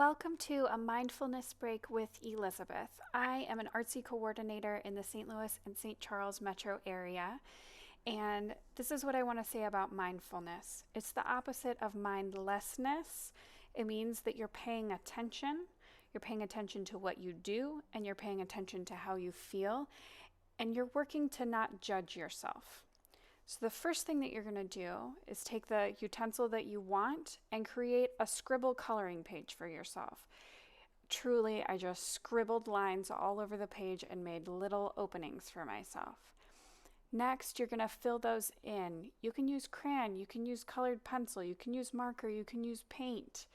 Welcome to a mindfulness break with Elizabeth. I am an artsy coordinator in the St. Louis and St. Charles metro area, and this is what I want to say about mindfulness. It's the opposite of mindlessness. It means that you're paying attention to what you do, and you're paying attention to how you feel, and you're working to not judge yourself. So, the first thing that you're going to do is take the utensil that you want and create a scribble coloring page for yourself. Truly, I just scribbled lines all over the page and made little openings for myself. Next, you're going to fill those in. You can use crayon, you can use colored pencil, you can use marker, you can use paint.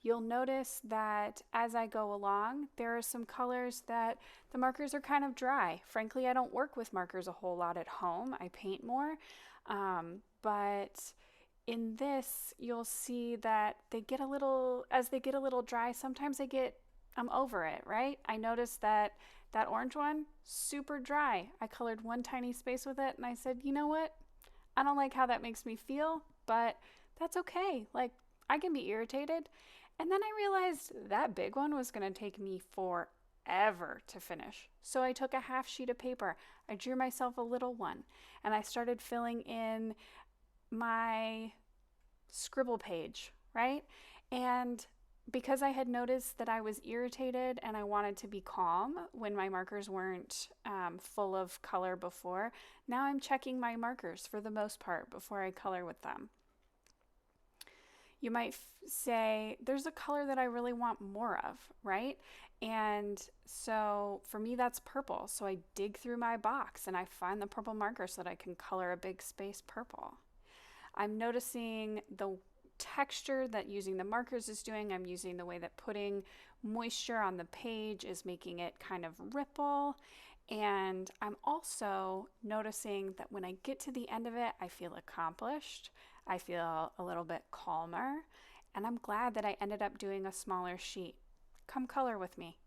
You'll notice that as I go along, there are some colors that the markers are kind of dry. Frankly, I don't work with markers a whole lot at home. I paint more. But in this, you'll see that as they get a little dry, sometimes I'm over it, right? I noticed that orange one, super dry. I colored one tiny space with it and I said, you know what? I don't like how that makes me feel, but that's okay. Like, I can be irritated. And then I realized that big one was going to take me forever to finish. So I took a half sheet of paper. I drew myself a little one and I started filling in my scribble page, right? And because I had noticed that I was irritated and I wanted to be calm when my markers weren't full of color before, now I'm checking my markers for the most part before I color with them. You might say, there's a color that I really want more of, right? And so for me, that's purple. So I dig through my box and I find the purple marker so that I can color a big space purple. I'm noticing the texture that using the markers is doing. I'm using the way that putting moisture on the page is making it kind of ripple. And I'm also noticing that when I get to the end of it, I feel accomplished. I feel a little bit calmer. And I'm glad that I ended up doing a smaller sheet. Come color with me.